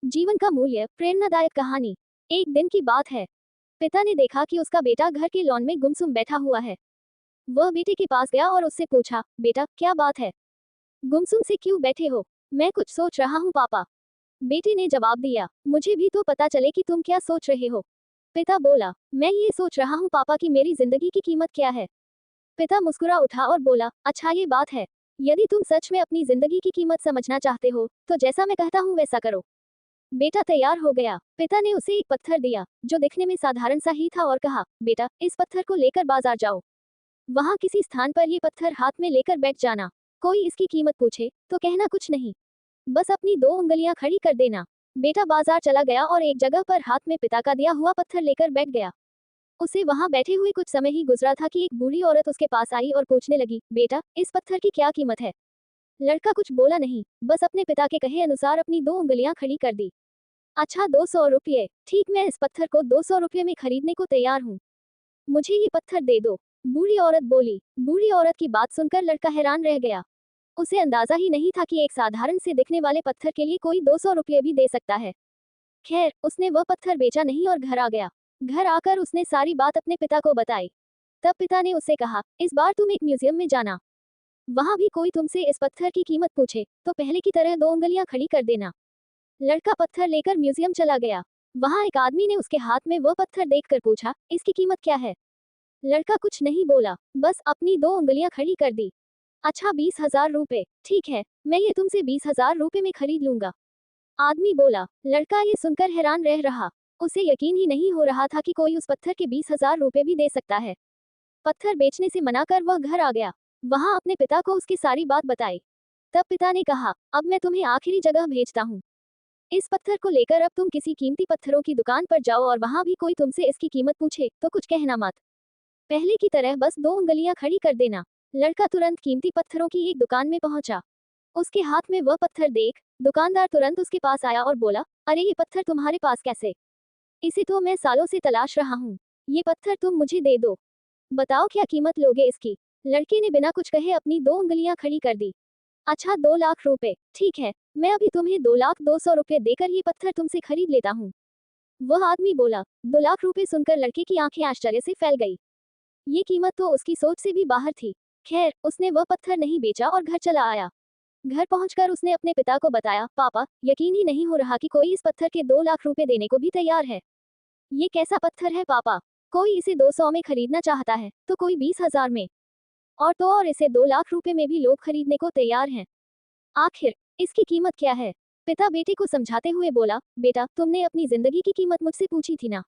जीवन का मूल्य प्रेरणादायक कहानी। एक दिन की बात है। पिता ने देखा कि उसका बेटा घर के लॉन में गुमसुम बैठा हुआ है। वह बेटे के पास गया और उससे पूछा, बेटा क्या बात है, गुमसुम से क्यों बैठे हो? मैं कुछ सोच रहा हूँ पापा। बेटे ने जवाब दिया, मुझे भी तो पता चले कि तुम क्या सोच रहे हो। पिता बोला, मैं ये सोच रहा हूँ पापा कि मेरी जिंदगी की कीमत क्या है। पिता मुस्कुरा उठा और बोला, अच्छा ये बात है। यदि तुम सच में अपनी जिंदगी की कीमत समझना चाहते हो तो जैसा मैं कहता हूँ वैसा करो। बेटा तैयार हो गया। पिता ने उसे एक पत्थर दिया जो दिखने में साधारण सा ही था और कहा, बेटा इस पत्थर को लेकर बाजार जाओ। वहां किसी स्थान पर ये पत्थर हाथ में लेकर बैठ जाना। कोई इसकी कीमत पूछे तो कहना कुछ नहीं, बस अपनी दो उंगलियां खड़ी कर देना। बेटा बाजार चला गया और एक जगह पर हाथ में पिता का दिया हुआ पत्थर लेकर बैठ गया। उसे वहां बैठे हुए कुछ समय ही गुजरा था कि एक बूढ़ी औरत उसके पास आई और पूछने लगी, बेटा इस पत्थर की क्या कीमत है? लड़का कुछ बोला नहीं, बस अपने पिता के कहे अनुसार अपनी दो उंगलियां खड़ी कर दी। अच्छा 200 रुपये, ठीक, मैं इस पत्थर को 200 रुपये में खरीदने को तैयार हूँ। मुझे ये पत्थर दे दो। बूढ़ी औरत बोली। बूढ़ी औरत की बात सुनकर लड़का हैरान रह गया। उसे अंदाजा ही नहीं था कि एक साधारण से दिखने वाले पत्थर के लिए कोई 200 रुपये भी दे सकता है। खैर उसने वह पत्थर बेचा नहीं और घर आ गया। घर आकर उसने सारी बात अपने पिता को बताई। तब पिता ने उससे कहा, इस बार तुम एक म्यूजियम में जाना। वहां भी कोई तुमसे इस पत्थर की कीमत पूछे तो पहले की तरह दो उंगलियां खड़ी कर देना। लड़का पत्थर लेकर म्यूजियम चला गया। वहां एक आदमी ने उसके हाथ में वह पत्थर देखकर पूछा, इसकी कीमत क्या है? लड़का कुछ नहीं बोला, बस अपनी दो उंगलियां खड़ी कर दी। अच्छा 20,000 रुपए, ठीक है, मैं ये तुमसे 20,000 रुपए में खरीद लूंगा। आदमी बोला। लड़का ये सुनकर हैरान रह रहा। उसे यकीन ही नहीं हो रहा था कि कोई उस पत्थर के 20,000 रुपए भी दे सकता है। पत्थर बेचने से मना कर वह घर आ गया। वहां अपने पिता को उसकी सारी बात बताई। तब पिता ने कहा, अब मैं तुम्हें आखिरी जगह भेजता हूँ। इस पत्थर को लेकर अब तुम किसी कीमती पत्थरों की दुकान पर जाओ और वहां भी कोई तुमसे इसकी कीमत पूछे तो कुछ कहना मत। पहले की तरह बस दो उंगलियां खड़ी कर देना। लड़का तुरंत कीमती पत्थरों की एक दुकान में पहुंचा। उसके हाथ में वह पत्थर देख दुकानदार तुरंत उसके पास आया और बोला, अरे ये पत्थर तुम्हारे पास कैसे? इसे तो मैं सालों से तलाश रहा हूँ। ये पत्थर तुम मुझे दे दो। बताओ क्या कीमत लोगे इसकी? लड़के ने बिना कुछ कहे अपनी दो उंगलियां खड़ी कर दी। अच्छा 2 लाख रुपए, ठीक है, मैं अभी तुम्हें 2,02,00,000 रुपए देकर ये पत्थर तुमसे खरीद लेता हूँ। वह आदमी बोला। 2 लाख रुपए सुनकर लड़के की आंखें आश्चर्य से फैल गई। ये कीमत तो उसकी सोच से भी बाहर थी। खैर उसने वह पत्थर नहीं बेचा और घर चला आया। घर पहुंचकर उसने अपने पिता को बताया, पापा यकीन ही नहीं हो रहा कि कोई इस पत्थर के 2 लाख रुपए देने को भी तैयार है। ये कैसा पत्थर है पापा? कोई इसे 200 में खरीदना चाहता है तो कोई 20,000 में, और तो और इसे 2 लाख रुपए में भी लोग खरीदने को तैयार हैं। आखिर इसकी कीमत क्या है? पिता बेटे को समझाते हुए बोला, बेटा तुमने अपनी जिंदगी की कीमत मुझसे पूछी थी ना।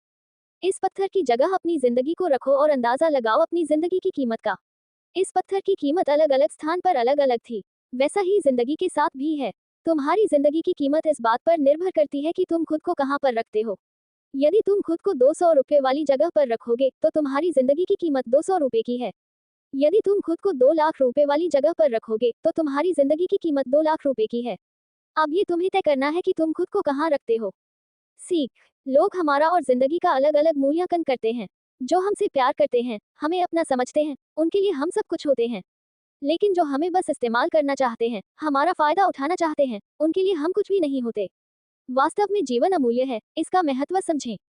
इस पत्थर की जगह अपनी जिंदगी को रखो और अंदाजा लगाओ अपनी जिंदगी की कीमत का। इस पत्थर की कीमत अलग अलग स्थान पर अलग अलग थी, वैसा ही जिंदगी के साथ भी है। तुम्हारी जिंदगी की कीमत इस बात पर निर्भर करती है कि तुम खुद को कहाँ पर रखते हो। यदि तुम खुद को 200 रुपये वाली जगह पर रखोगे तो तुम्हारी जिंदगी की कीमत 200 रुपये की है। यदि तुम खुद को 2 लाख रुपए वाली जगह पर रखोगे तो तुम्हारी जिंदगी की कीमत 2 लाख रुपए की है। अब ये तुम्हें तय करना है कि तुम खुद को कहाँ रखते हो। सीख। लोग हमारा और जिंदगी का अलग अलग मूल्यांकन करते हैं। जो हमसे प्यार करते हैं, हमें अपना समझते हैं, उनके लिए हम सब कुछ होते हैं। लेकिन जो हमें बस इस्तेमाल करना चाहते हैं, हमारा फायदा उठाना चाहते हैं, उनके लिए हम कुछ भी नहीं होते। वास्तव में जीवन अमूल्य है, इसका महत्व समझें।